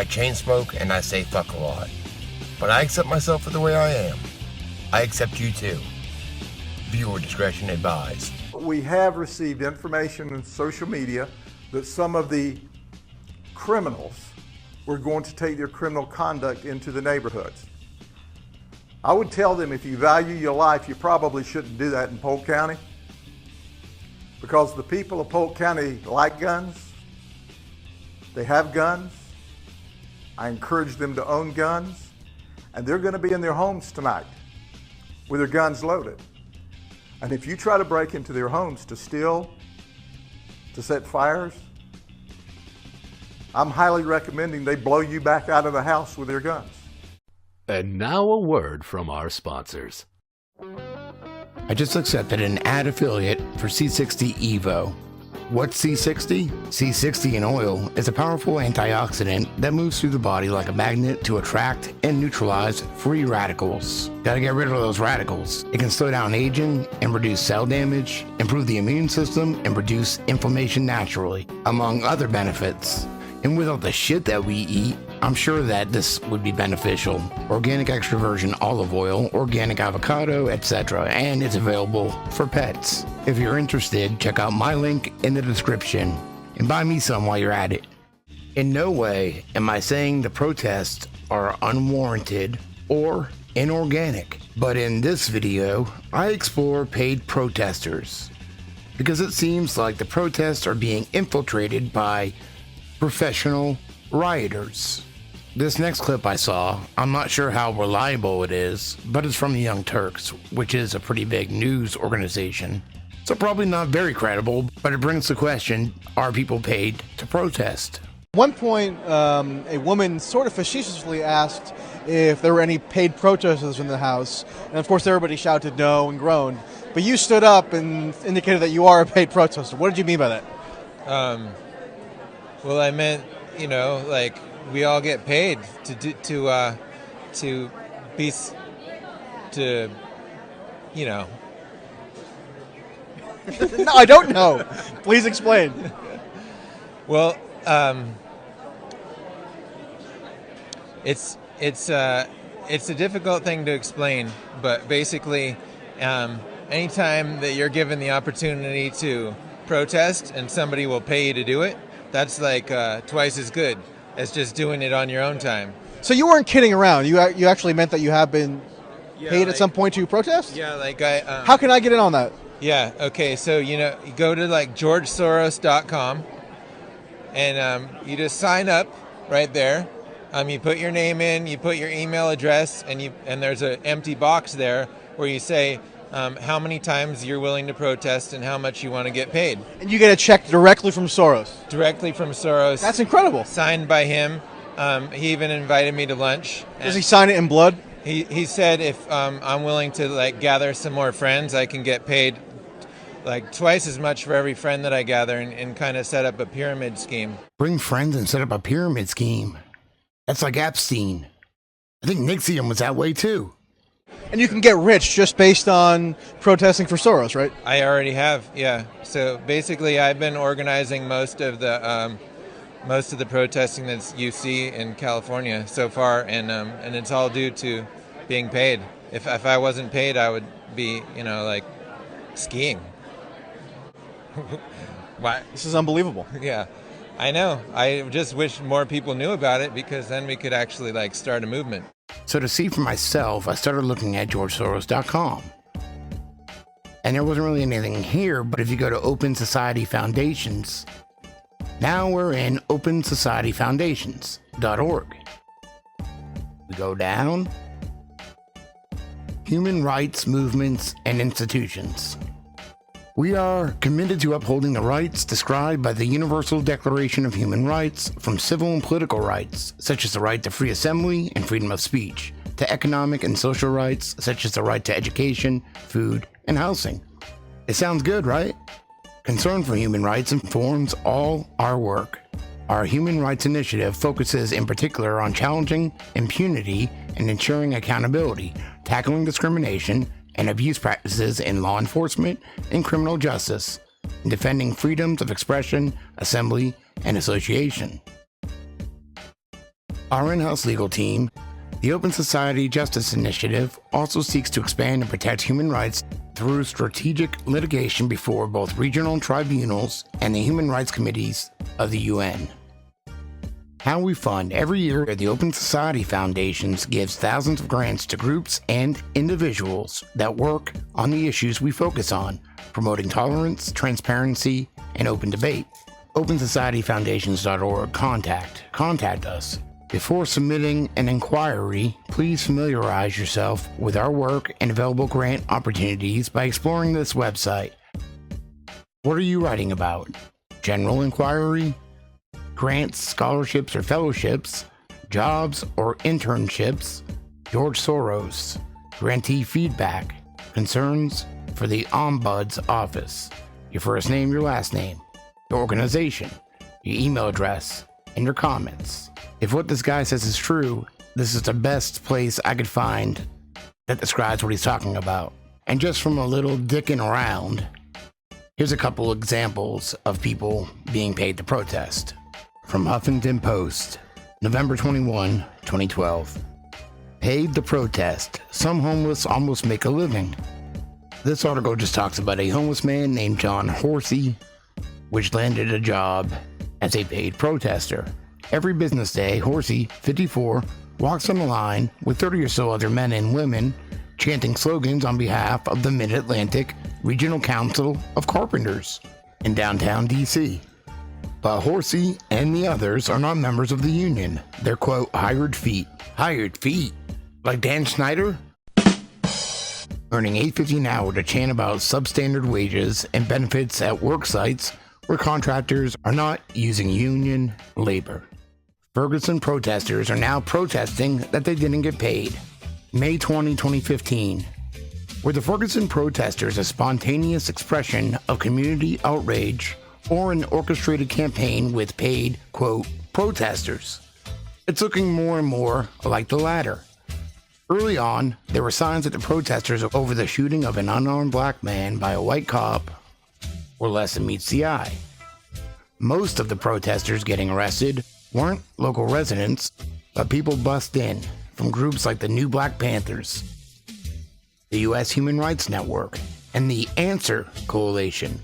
I chain smoke and I say fuck a lot. But I accept myself for the way I am. I accept you too. Viewer discretion advised. We have received information in social media that some of the criminals were going to take their criminal conduct into the neighborhoods. I would tell them, if you value your life, you probably shouldn't do that in Polk County, because the people of Polk County like guns. They have guns. I encourage them to own guns, and they're going to be in their homes tonight with their guns loaded. And if you try to break into their homes to steal, to set fires, I'm highly recommending they blow you back out of the house with their guns. And now a word from our sponsors. I just accepted an ad affiliate for C60 EVO. What's C60? C60 in oil is a powerful antioxidant that moves through the body like a magnet to attract and neutralize free radicals. Gotta get rid of those radicals. It can slow down aging and reduce cell damage, improve the immune system, and reduce inflammation naturally, among other benefits. And with all the shit that we eat, I'm sure that this would be beneficial. Organic extra virgin olive oil, organic avocado, etc. And it's available for pets. If you're interested, check out my link in the description and buy me some while you're at it. In no way am I saying the protests are unwarranted or inorganic, but in this video, I explore paid protesters, because it seems like the protests are being infiltrated by professional rioters. This next clip I saw, I'm not sure how reliable it is, but it's from the Young Turks, which is a pretty big news organization. So probably not very credible, but it brings the question, are people paid to protest? At one point, a woman sort of facetiously asked if there were any paid protesters in the house, and of course everybody shouted no and groaned. But you stood up and indicated that you are a paid protester. What did you mean by that? Well, I meant, like we all get paid to be, No, I don't know. Please explain. Well, it's a difficult thing to explain, but basically, anytime that you're given the opportunity to protest and somebody will pay you to do it, that's like twice as good as just doing it on your own time. So you weren't kidding around. You actually meant that you have been paid at some point to protest? Yeah, like How can I get in on that? Yeah, okay, so you go to like GeorgeSoros.com and you just sign up right there. You put your name in, you put your email address, and there's an empty box there where you say how many times you're willing to protest and how much you want to get paid. And you get a check directly from Soros? Directly from Soros. That's incredible. Signed by him. He even invited me to lunch. Does he sign it in blood? He said if I'm willing to gather some more friends, I can get paid twice as much for every friend that I gather and kind of set up a pyramid scheme. Bring friends and set up a pyramid scheme. That's like Epstein. I think Nixium was that way too. And you can get rich just based on protesting for Soros, right? I already have, yeah. So basically, I've been organizing most of the protesting that you see in California so far, and it's all due to being paid. If I wasn't paid, I would be, skiing. What? This is unbelievable. Yeah, I know. I just wish more people knew about it, because then we could actually start a movement. So to see for myself, I started looking at GeorgeSoros.com. And there wasn't really anything here, but if you go to Open Society Foundations, now we're in OpenSocietyFoundations.org. We go down, Human Rights Movements and Institutions. We are committed to upholding the rights described by the Universal Declaration of Human Rights, from civil and political rights, such as the right to free assembly and freedom of speech, to economic and social rights, such as the right to education, food, and housing. It sounds good, right? Concern for human rights informs all our work. Our Human Rights Initiative focuses in particular on challenging impunity and ensuring accountability, tackling discrimination and abuse practices in law enforcement and criminal justice, and defending freedoms of expression, assembly, and association. Our in-house legal team, the Open Society Justice Initiative, also seeks to expand and protect human rights through strategic litigation before both regional tribunals and the human rights committees of the UN. How we fund. Every year, the Open Society Foundation gives thousands of grants to groups and individuals that work on the issues we focus on, promoting tolerance, transparency, and open debate. OpenSocietyFoundations.org. Contact us. Before submitting an inquiry, please familiarize yourself with our work and available grant opportunities by exploring this website. What are you writing about? General inquiry? Grants, scholarships, or fellowships? Jobs or internships? George Soros. Grantee feedback? Concerns for the Ombuds Office? Your first name, your last name, your organization, your email address, and your comments. If what this guy says is true, this is the best place I could find that describes what he's talking about. And just from a little dicking around, here's a couple examples of people being paid to protest. From Huffington Post, November 21, 2012. Paid to protest. Some homeless almost make a living. This article just talks about a homeless man named John Horsey, which landed a job as a paid protester. Every business day, Horsey, 54, walks on the line with 30 or so other men and women chanting slogans on behalf of the Mid-Atlantic Regional Council of Carpenters in downtown D.C. But Horsey and the others are not members of the union. They're, quote, hired feet. Hired feet? Like Dan Snyder? Earning $8.50 an hour to chant about substandard wages and benefits at work sites where contractors are not using union labor. Ferguson protesters are now protesting that they didn't get paid. May 20, 2015. Were the Ferguson protesters a spontaneous expression of community outrage or an orchestrated campaign with paid, quote, protesters? It's looking more and more like the latter. Early on, there were signs that the protesters over the shooting of an unarmed black man by a white cop were less than meets the eye. Most of the protesters getting arrested weren't local residents, but people bussed in from groups like the New Black Panthers, the U.S. Human Rights Network, and the Answer Coalition.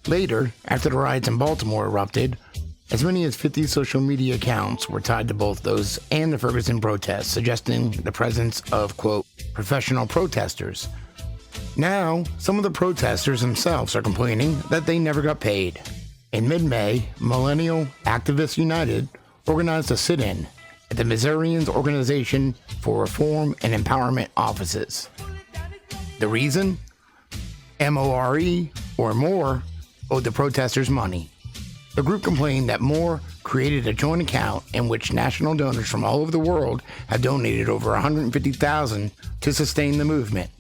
Later, after the riots in Baltimore erupted, as many as 50 social media accounts were tied to both those and the Ferguson protests, suggesting the presence of, quote, professional protesters. Now, some of the protesters themselves are complaining that they never got paid. In mid-May, Millennial Activists United organized a sit-in at the Missourians Organization for Reform and Empowerment offices. The reason? MORE, or More, owed the protesters money. The group complained that More created a joint account in which national donors from all over the world have donated over $150,000 to sustain the movement.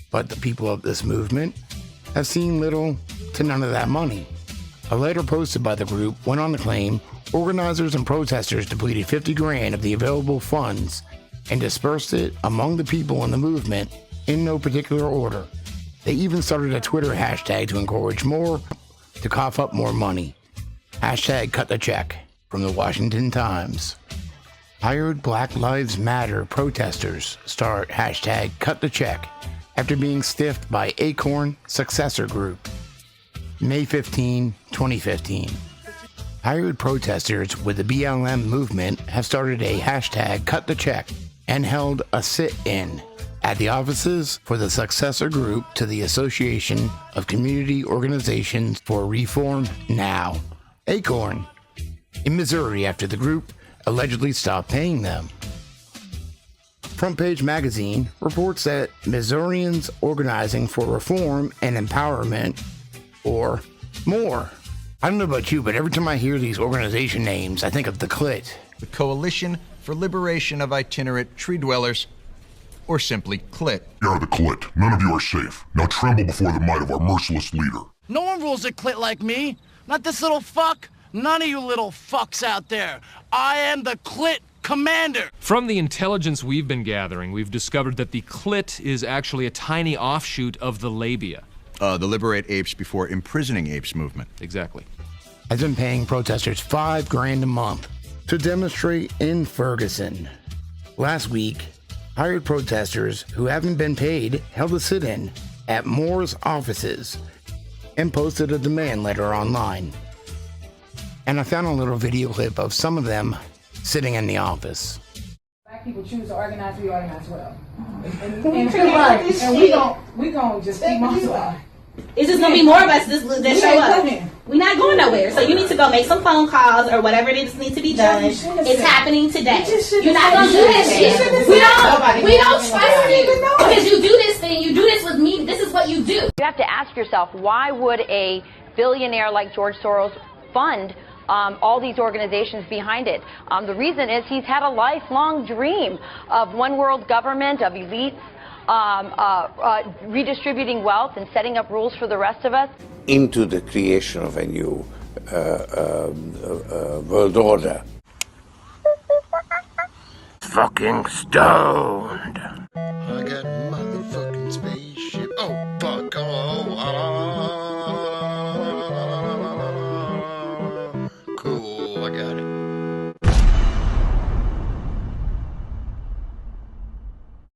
But the people of this movement have seen little to none of that money. A letter posted by the group went on to claim organizers and protesters depleted $50,000 of the available funds and dispersed it among the people in the movement in no particular order. They even started a Twitter hashtag to encourage More to cough up more money. Hashtag cut the check from the Washington Times. Hired Black Lives Matter protesters start hashtag cut the check after being stiffed by Acorn Successor Group. May 15, 2015. Hired protesters with the BLM movement have started a hashtag cut the check and held a sit-in at the offices for the successor group to the Association of Community Organizations for Reform Now, Acorn, in Missouri after the group allegedly stopped paying them. Front Page Magazine reports that Missourians Organizing for Reform and Empowerment, or More. I don't know about you, but every time I hear these organization names, I think of the CLIT. The Coalition for Liberation of Itinerant Tree Dwellers, or simply CLIT. We are the CLIT. None of you are safe. Now tremble before the might of our merciless leader. No one rules a clit like me. Not this little fuck. None of you little fucks out there. I am the clit commander. From the intelligence we've been gathering, we've discovered that the clit is actually a tiny offshoot of the labia. The Liberate Apes Before Imprisoning Apes movement. Exactly. Has been paying protesters $5,000 a month. to demonstrate in Ferguson. Last week, hired protesters who haven't been paid held a sit-in at Moore's offices and posted a demand letter online. And I found a little video clip of some of them sitting in the office. Black people choose to organize, we organize well. And we gon' just keep on. It's just gonna be more of us that show up. We're not going nowhere. So you need to go make some phone calls or whatever it is needs to be done. It's happening today. You're not gonna do this shit. We don't trust you because you do this thing. You do this with me. This is what you do. You have to ask yourself, why would a billionaire like George Soros fund all these organizations behind it? The reason is he's had a lifelong dream of one world government, of elites, redistributing wealth and setting up rules for the rest of us. Into the creation of a new world order. Fucking stoned.